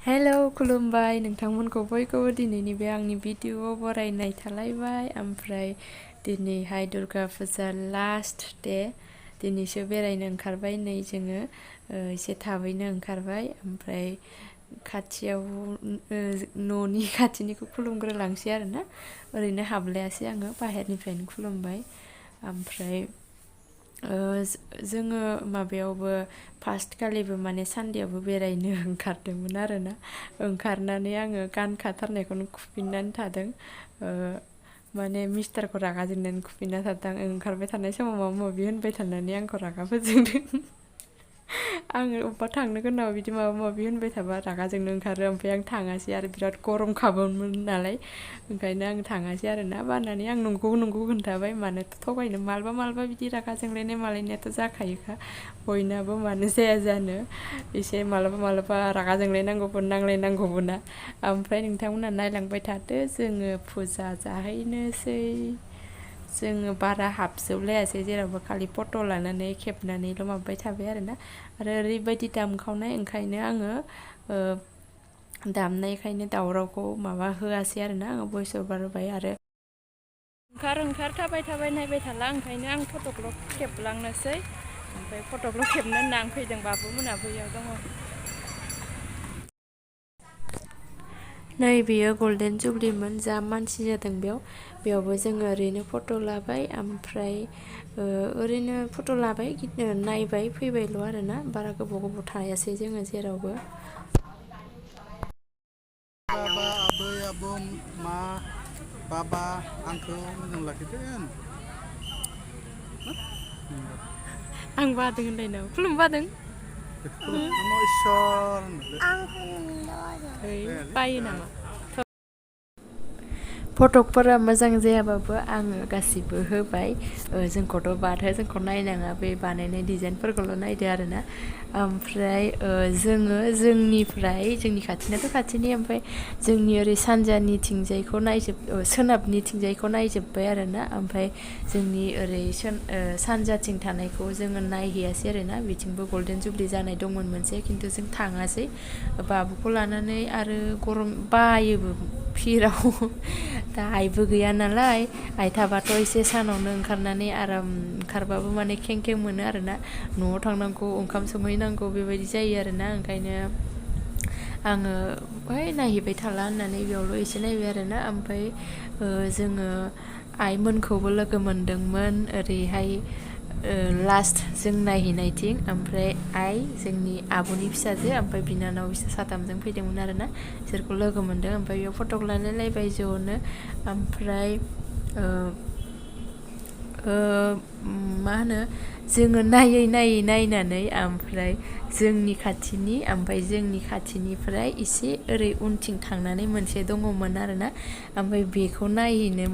Hello खुलुमबाय नोंथांमोनखौ बयखौबो दिनैनि बे आंनि भिडिअ'आव बरायनाय थालायबाय। ओमफ्राय दिनैहाय दुर्गा फुजा लास्ट डे, दिनैसो बेरायनो ओंखारबाय। नै जोङो एसे थाबैनो ओंखारबाय। ओमफ्राय खाथियाव न'नि खाथिनिखौ खुलुमग्रोलांसै आरोना, ओरैनो हाबलायासै आङो, बाहेरनिफ्रायनो खुलुमबाय। ओमफ्राय जोङो माबायावबो फार्स्ट खालिबो माने सानदेआवबो बेरायनो ओंखारदोंमोन आरोना। ओंखारनानै आङो गानखाथारनायखौनो खुफिननानै थादों। माने मिस्टारखौ रागा जोंनानै खुफिनना थादों। आं ओंखारबाय थानाय समाव माबा माबि होनबाय थानानै आंखौ रागा फोजोंदों। आङो अबेबा थांनो गोनाङाव बिदि माबा माबि होनबाय थाबा रागा जोंनो ओंखारो। ओमफ्राय आं थाङासै आरो बिराद गरमखाबोमोन नालाय, ओंखायनो आं थाङासै आरोना। बानानै आं नंगौ खोन्थाबाय, मानोथो थगायनो, मालाबा बिदि रागा जोंलायनाय मालायनायाथ' जाखायोखा बयनाबो, मानो जाया जानो। एसे मालाबा रागा जोंलायनांगौबो नांलायनांगौबो ना। ओमफ्राय नोंथांमोना नायलांबाय थादो, जोङो फुजा जाहैनोसै। जोङो बारा हाबजोबलायासै, जेरावबो खालि फट' लानानै खेबनानैल' माबाबाय थाबाय आरोना। आरो ओरैबायदि दामखावनाय, ओंखायनो आङो दामनायखायनो दावरावखौ माबा होआसै आरोना, आङो भइस अभार होबाय। आरो ओंखार थाबाय नायबाय थाला, ओंखायनो आं फट'खौल' खेबलांनोसै। ओमफ्राय फट'खौल' खेबनो होनना आं फैदों, बाबु मोना बैयाव दङ। नै बेयो गल्डेन जुबलिमोन, जा मानसि जादों बेयावबो जोङो ओरैनो फट' लाबाय। ओमफ्राय ओरैनो फट' लाबाय, नायबाय फैबायल' आरोना, बारा गोबाव थायासै जोङो जेरावबो। बाबा, आबै, आबौ, मा, बाबा, आंखौ मोजां लाखिथों। आं बादों होनलायनायाव खुलुम बादों। नम' इसोर बायो नामा? फटकफोरा मोजां जायाबाबो आङो गासिबो होबाय। जोंखौथ' बाथो, जोंखौ नायनाङा, बे बानायनाय डिजाइनफोरखौल' नायदो आरोना। ओमफ्राय जोंनि खाथिनाथ' खाथिनि, ओमफ्राय जोंनि ओरै सानजानिथिंजायखौ सोनाबनिथिंजायखौ नायजोब्बाय आरोना। ओमफ्राय जोंनि ओरै सानजाथिं थानायखौ जोङो नायहैयासै आरोना। बिथिंबो गल्डेन जुबलि जानाय दंमोन मोनसे, खिन्थु जों थाङासै बाबुखौ लानानै। आरो गरम बायोबो भिराव। दा आइबो गैया नालाय, आइ थाबाथ' एसे सानावनो ओंखारनानै आराम ओंखारबाबो माने खें मोनो आरोना। न'आव थांनांगौ, ओंखाम संहैनांगौ, बेबायदि जायो आरोना। ओंखायनो आङो नायहैबाय थाला होननानै बेयावल' एसे नायबाय आरोना। ओमफ्राय जोङो आइमोनखौबो लोगो मोनदोंमोन ओरैहाय लास्ट जों नायहैनायथिं। ओमफ्राय आइ, जोंनि आब'नि फिसाजो, ओमफ्राय बिनानाव, बिसोर साथामजों फैदोंमोन आरोना। बिसोरखौ लोगो मोनदों। ओमफ्राय बेयाव फटक लालायलायबाय ज'नो। ओमफ्राय मा होनो, जोङो नायनानै ओमफ्राय जोंनि खाथिनिफ्राय एसे ओरै उनथिं थांनानै मोनसे दङमोन आरोना। ओमफ्राय बेखौ नायहैनो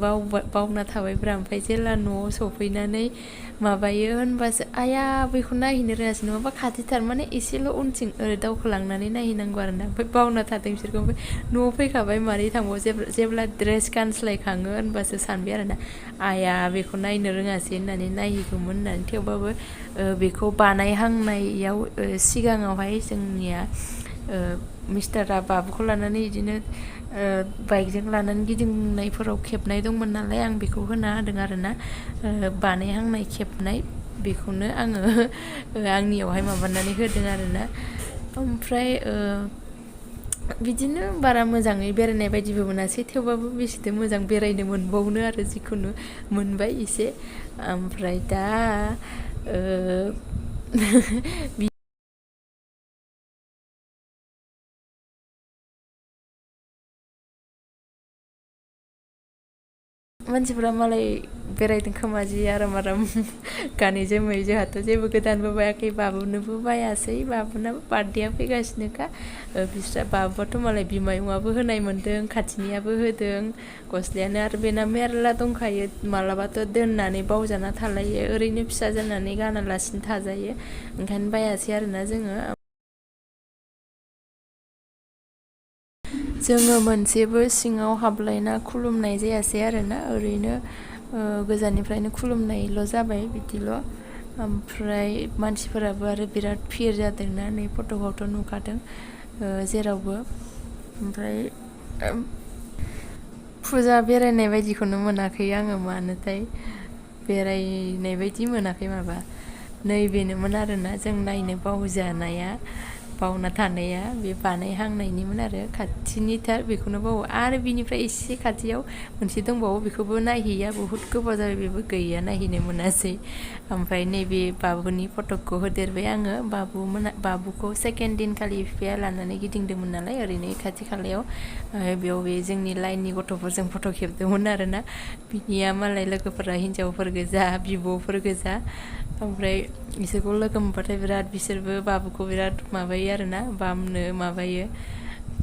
बावना थाबायब्रा। ओमफ्राय जेला न'आव सफैनानै माबायो होनबासो, आइया बेखौ नायहैनो रोङासै, नङाबा खाथिथार, माने एसेल' उनथिं ओरै दावखोलांनानै नायहैनांगौ आरोना। ओमफ्राय बावना थादों बिसोरखौ। ओमफ्राय न'आव फैखाबाय, मारै थांबाव, जेब्ला ड्रेस गानस्लायखाङो होनबासो सानबाय आरोना, आइया बेखौ नायनो रोङासै होननानै, नायहैगौमोन होननानै। थेवबाबो बेखौ बानायहांनायाव सिगाङावहाय जोंनिया मिस्टारा बाबुखौ लानानै बिदिनो बाइकजों लानानै गिदिंनायफोराव खेबनाय दंमोन नालाय, आं बेखौ होना होदों आरोना। बानायहांनाय खेबनाय, बेखौनो आङो आंनियावहाय माबानानै होदों आरोना। ओमफ्राय बिदिनो बारा मोजाङै बेरायनाय बायदिबो मोनासै, थेवबाबो बेसेथो मोजां बेरायनो मोनबावनो आरो, जिखुनु मोनबाय एसे। ओमफ्राय दा मानसिफ्रा मालाय बेरायदों खोमा जि आराम गानै जोमै। जोंहाथ' जेबो गोदानबो बायाखै, बाबुनोबो बायासै, बाबुनाबो बार्थडेआ फैगासिनोखा। बाबुआथ' मालाय बिमायंआबो होनाय मोन्दों, खाथिनियाबो होदों गस्लायानो। आरो बेना मेरला दंखायो, मालाबाथ' दोननानै बावजाना थालायो, ओरैनो फिसा जानानै गानालासिनो थाजायो। ओंखायनो बायासै आरोना जोङो मोनसेबो सिङाव हाबलायना खुलुमनाय जायासै आरोना। ओरैनो गोजाननिफ्रायनो खुलुमनायल' जाबाय, बिदिल'। ओमफ्राय मानसिफोराबो आरो बिराद भिर जादोंना, नै फटकआवथ' नुखादों। जेरावबो ओमफ्राय फुजा बेरायनाय बायदिखौनो मोनाखै आङो मानोथाय बेरायनाय बायदि मोनाखै माबा नैबेनोमोन आरोना जों नायनो बावजानाया बावना थानाया बे बानायहांनायनिमोन आरो खाथिनिथार बेखौनो बावो आरो बिनिफ्राय एसे खाथियाव मोनसे दंबावो बेखौबो नायहैया बहुद गोबाव जाबाय बेबो गैया नायहैनो मोनासै ओमफ्राय नैबे बाबुनि फटकखौ होदेरबाय आङो बाबुखौ सेकेन्ड दिनखालि बिफाया लानानै गिदिंदोंमोन नालाय ओरैनो खाथि खालायाव बेयाव बे जोंनि लाइननि गथ'फोरजों फट' खेबदोंमोन आरोना बिनिया मालाय लोगोफोरा हिन्जावफोर गोजा बिब'फोर गोजा ओमफ्राय बिसोरखौ लोगो मोनबाथाय बिराद बिसोरबो बाबुखौ बिराद माबायो आरोना बामनो माबायो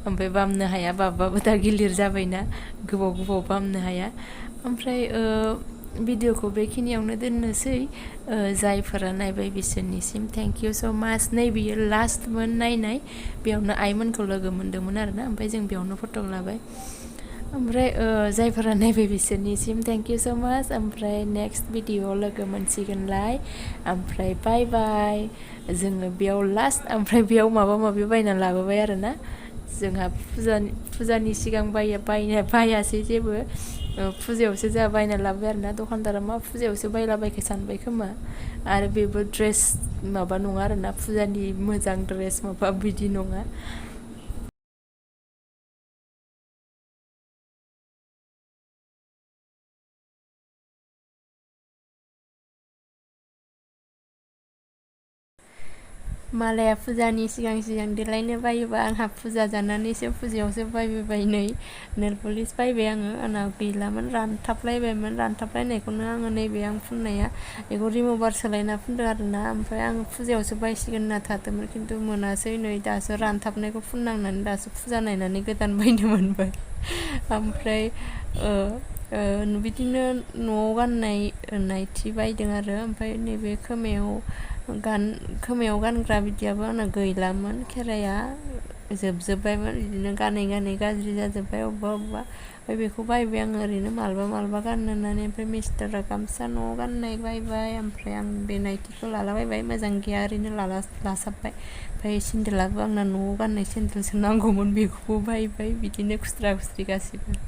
ओमफ्राय बामनो हाया बाबुआबो दा गिलिर जाबायना गोबाव बामनो हाया ओमफ्राय भिडिअखौ बेखिनियावनो दोननोसै जायफोरा नायबाय बिसोरनिसिम थेंक इउ स' माच नैबेयो लास्टमोन नायनाय बेयावनो आइमोनखौ लोगो मोनदोंमोन आरोना ओमफ्राय जों बेयावनो फट' लाबाय ओमफ्राय जायफोरा नायबाय बिसोरनिसिम थेंक इउ स' माच ओमफ्राय नेक्स्ट भिडिअआव लोगो मोनसिगोनलाय ओमफ्राय बाय बाय जोङो बेयाव लास्ट ओमफ्राय बेयाव माबा माबि बायना लाबोबाय आरोना जोंहा फुजानि सिगां बायासै जेबो फुजायावसो जोंहा बायना लाबोबाय आरोना दखानदारा मा फुजायावसो बायलाबायखो सानबाय खोमा आरो बेबो ड्रेस माबा नङा आरोना फुजानि मोजां ड्रेस माबा बिदि नङा मालाया फुजानि सिगां देलायनो बायोबा आंहा फुजा जानानैसो फुजायावसो बायबाय नै नेल पलिस बायबाय आङो आंना गैलामोन रानथाबलायनायखौनो आङो नैबे आं फुननाया बेखौ रिमुभार सोलायना फुनदों आरोना ओमफ्राय आं फुजायावसो बायसिगोन होनना थादोंमोन खिन्थु मोनासै नै दासो रानथाबनायखौ फुननांनानै दासो फुजा नायनानै गोदान बायनो मोनबाय ओमफ्राय बिदिनो न'आव गाननाय नाइटि बायदों आरो ओमफ्राय नैबे खोमायाव गानग्रा बिदियाबो आंना गैलामोन खेराया जोबजोब्बायमोन बिदिनो गानै गाज्रि जाजोब्बाय अबेबा ओमफ्राय बेखौ बायबाय आङो ओरैनो मालाबा गाननो होननानै ओमफ्राय मिस्टारा गामसा न'आव गाननाय बायबाय ओमफ्राय आं बे नाइटिखौ लालाबायबाय मोजां गैया ओरैनो लासाबबाय ओमफ्राय सेन्देलाबो आंना न'आव गाननाय सेन्देलसो नांगौमोन बेखौबो बायबाय बिदिनो खुस्रा खुस्रि गासिबो